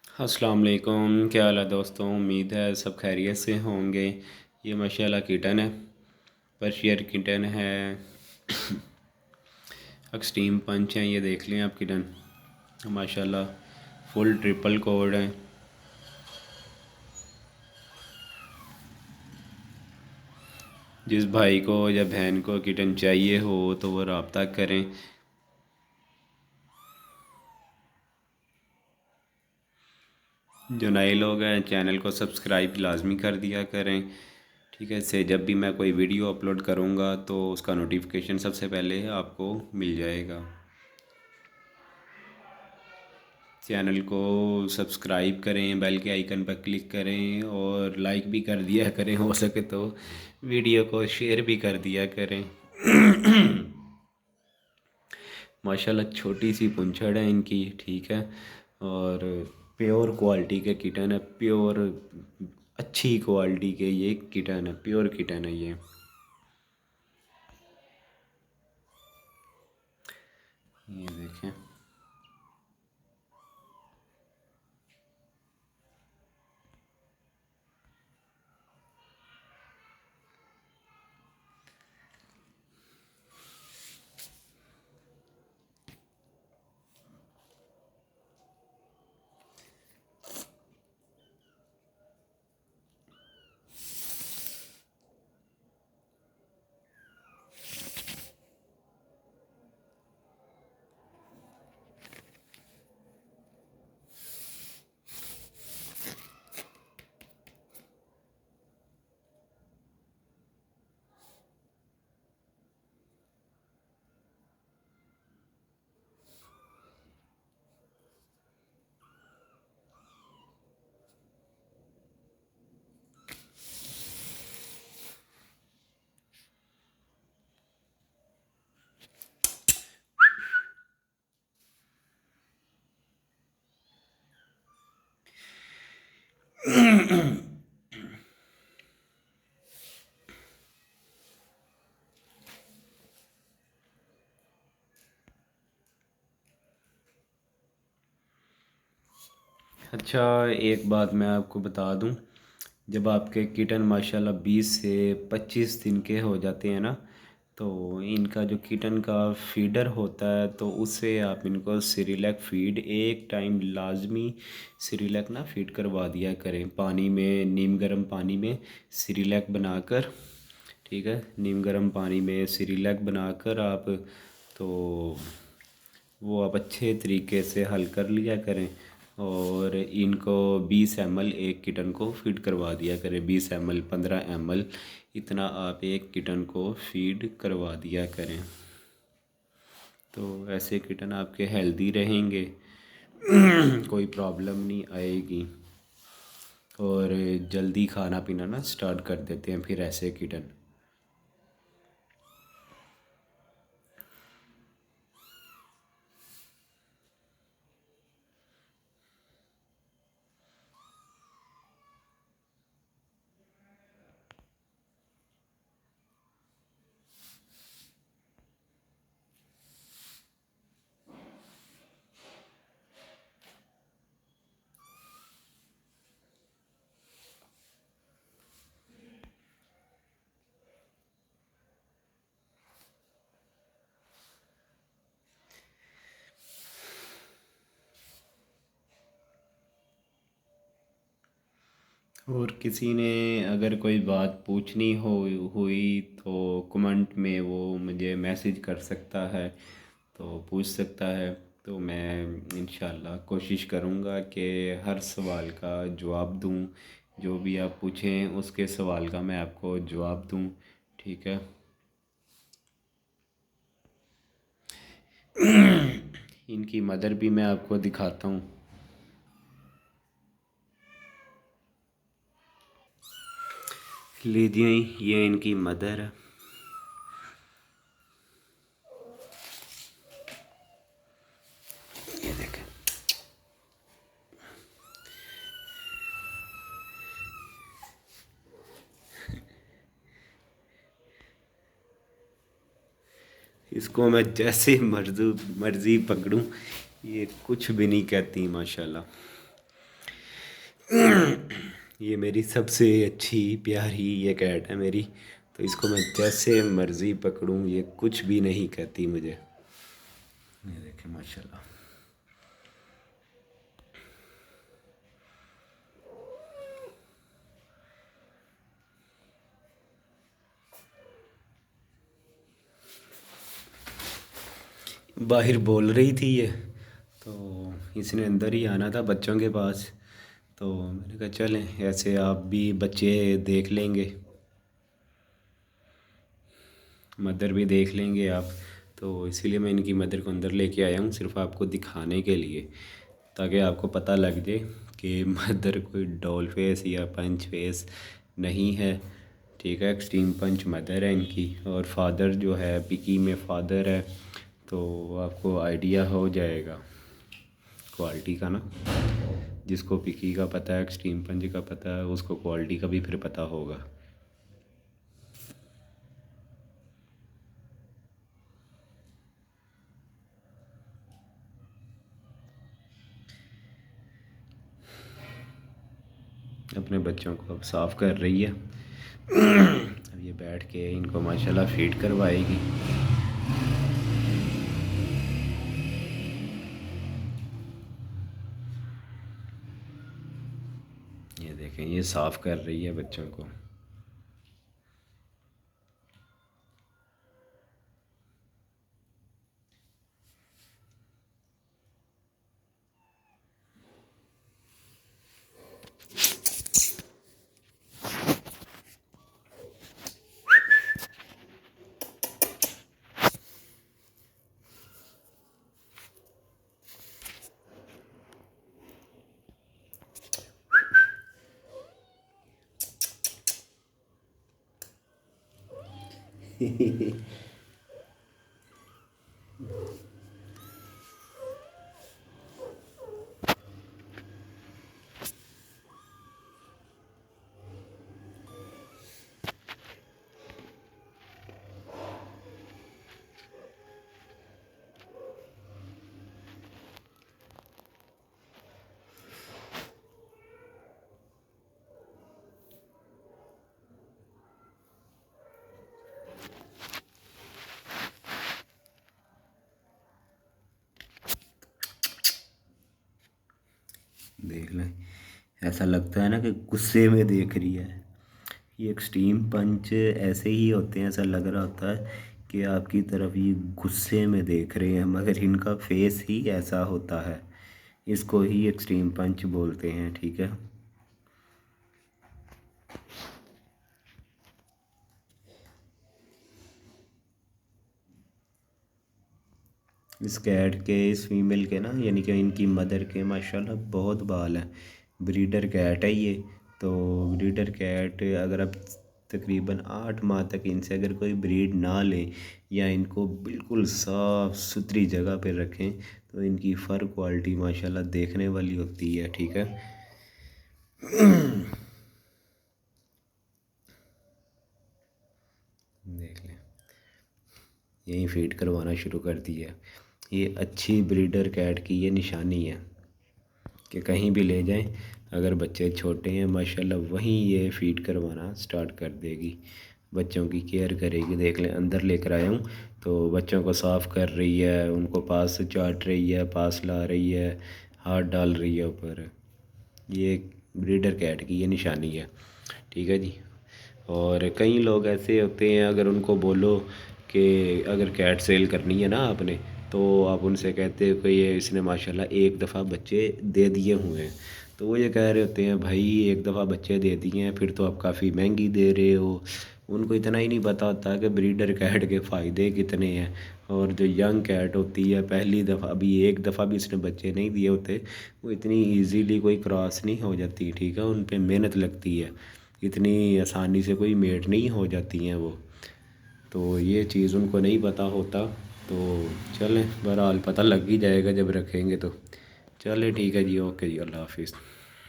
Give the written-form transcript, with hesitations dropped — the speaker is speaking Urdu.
السلام علیکم، کیا حال ہے دوستوں؟ امید ہے سب خیریت سے ہوں گے۔ یہ ماشاءاللہ کٹن ہے، پرشیر کٹن ہے، ایکسٹریم پنچ ہیں۔ یہ دیکھ لیں آپ کٹن ماشاءاللہ فل ٹرپل کوڈ ہے۔ جس بھائی کو یا بہن کو کٹن چاہیے ہو تو وہ رابطہ کریں۔ جو نئے لوگ ہیں چینل کو سبسکرائب لازمی کر دیا کریں، ٹھیک ہے؟ اس سے جب بھی میں کوئی ویڈیو اپلوڈ کروں گا تو اس کا نوٹیفیکیشن سب سے پہلے آپ کو مل جائے گا۔ چینل کو سبسکرائب کریں، بیل کے آئیکن پر کلک کریں اور لائک بھی کر دیا کریں، ہو سکے تو ویڈیو کو شیئر بھی کر دیا کریں۔ ماشاءاللہ چھوٹی سی پنچھڑ ہے ان کی، ٹھیک ہے؟ اور پیور کوالٹی کے کٹن ہے، پیور اچھی کوالٹی کے یہ کٹن ہے، پیور کٹن ہے یہ دیکھیں۔ اچھا، ایک بات میں آپ کو بتا دوں، جب آپ کے کٹن ماشاءاللہ 20 سے 25 دن کے ہو جاتے ہیں نا، تو ان کا جو کٹن کا فیڈر ہوتا ہے تو اس سے آپ ان کو سیریلیک فیڈ ایک ٹائم لازمی سیریلیک نا فیڈ کروا دیا کریں، پانی میں، نیم گرم پانی میں سیریلیک بنا کر، ٹھیک ہے؟ نیم گرم پانی میں سیریلیک بنا کر آپ تو وہ آپ اچھے طریقے سے حل کر لیا کریں، اور ان کو 20 ml ایک کٹن کو فیڈ کروا دیا کریں، 20 ml 15 ml اتنا آپ ایک کٹن کو فیڈ کروا دیا کریں، تو ایسے کٹن آپ کے ہیلدی رہیں گے، کوئی پرابلم نہیں آئے گی، اور جلدی کھانا پینا نا سٹارٹ کر دیتے ہیں پھر ایسے کٹن۔ اور کسی نے اگر کوئی بات پوچھنی ہوئی تو کمنٹ میں وہ مجھے میسیج کر سکتا ہے، تو پوچھ سکتا ہے، تو میں انشاءاللہ کوشش کروں گا کہ ہر سوال کا جواب دوں، جو بھی آپ پوچھیں اس کے سوال کا میں آپ کو جواب دوں، ٹھیک ہے؟ ان کی مدر بھی میں آپ کو دکھاتا ہوں، لیجیے یہ ان کی مدر ہے۔ یہ دیکھیں، اس کو میں جیسے مرضی پکڑوں یہ کچھ بھی نہیں کہتی ماشاءاللہ۔ یہ میری سب سے اچھی پیاری یہ کیٹ ہے میری، تو اس کو میں جیسے مرضی پکڑوں یہ کچھ بھی نہیں کہتی مجھے. یہ دیکھیں ماشاء اللہ. باہر بول رہی تھی یہ، تو اس نے اندر ہی آنا تھا بچوں کے پاس، تو میں نے کہا چلیں ایسے آپ بھی بچے دیکھ لیں گے، مدر بھی دیکھ لیں گے آپ، تو اسی لیے میں ان کی مدر کو اندر لے کے آیا ہوں صرف آپ کو دکھانے کے لیے، تاکہ آپ کو پتہ لگ جائے کہ مدر کوئی ڈول فیس یا پنچ فیس نہیں ہے. ٹھیک ہے، ایکسٹریم پنچ مدر ہے ان کی، اور فادر جو ہے پکی میں فادر ہے، تو آپ کو آئیڈیا ہو جائے گا کوالٹی کا نا. جس کو پکی کا پتہ ہے، ایکسٹریم پنچ کا پتہ ہے، اس کو کوالٹی کا بھی پھر پتہ ہوگا. اپنے بچوں کو اب صاف کر رہی ہے. اب یہ بیٹھ کے ان کو ماشاءاللہ فیڈ کروائے گی. یہ دیکھیں یہ صاف کر رہی ہے بچوں کو. دیکھ لیں، ایسا لگتا ہے نا کہ غصے میں دیکھ رہی ہے. یہ ایکسٹریم پنچ ایسے ہی ہوتے ہیں، ایسا لگ رہا ہوتا ہے کہ آپ کی طرف یہ غصے میں دیکھ رہے ہیں، مگر ان کا فیس ہی ایسا ہوتا ہے. اس کو ہی ایکسٹریم پنچ بولتے ہیں. ٹھیک ہے. اس کیٹ کے، اس فیمیل کے نا، یعنی کہ ان کی مدر کے ماشاءاللہ بہت بال ہیں. بریڈر کیٹ ہے یہ. تو بریڈر کیٹ اگر آپ تقریباً 8 ماہ تک ان سے اگر کوئی بریڈ نہ لیں یا ان کو بالکل صاف ستھری جگہ پہ رکھیں تو ان کی فر کوالٹی ماشاءاللہ دیکھنے والی ہوتی ہے. ٹھیک ہے. دیکھ لیں یہیں فیڈ کروانا شروع کر دی ہے. یہ اچھی بریڈر کیٹ کی یہ نشانی ہے کہ کہیں بھی لے جائیں، اگر بچے چھوٹے ہیں ماشاءاللہ وہیں یہ فیڈ کروانا سٹارٹ کر دے گی، بچوں کی کیئر کرے گی. دیکھ لیں اندر لے کر آیا ہوں تو بچوں کو صاف کر رہی ہے، ان کو پاس سے چاٹ رہی ہے، پاس لا رہی ہے، ہاتھ ڈال رہی ہے اوپر. یہ بریڈر کیٹ کی یہ نشانی ہے. ٹھیک ہے جی. اور کئی لوگ ایسے ہوتے ہیں اگر ان کو بولو کہ اگر کیٹ سیل کرنی ہے نا آپ نے، تو آپ ان سے کہتے ہو کہ یہ اس نے ماشاءاللہ ایک دفعہ بچے دے دیے ہوئے ہیں، تو وہ یہ کہہ رہے ہوتے ہیں بھائی ایک دفعہ بچے دے دیے ہیں پھر تو آپ کافی مہنگی دے رہے ہو. ان کو اتنا ہی نہیں پتہ ہوتا کہ بریڈر کیٹ کے فائدے کتنے ہیں. اور جو ینگ کیٹ ہوتی ہے پہلی دفعہ، ابھی ایک دفعہ بھی اس نے بچے نہیں دیے ہوتے، وہ اتنی ایزیلی کوئی کراس نہیں ہو جاتی. ٹھیک ہے. ان پہ محنت لگتی ہے، اتنی آسانی سے کوئی میٹ نہیں ہو جاتی ہیں وہ. تو یہ چیز ان کو نہیں پتہ ہوتا. تو چلیں بہرحال پتہ لگ ہی جائے گا جب رکھیں گے تو. چلیں ٹھیک ہے جی. اوکے جی. اللہ حافظ.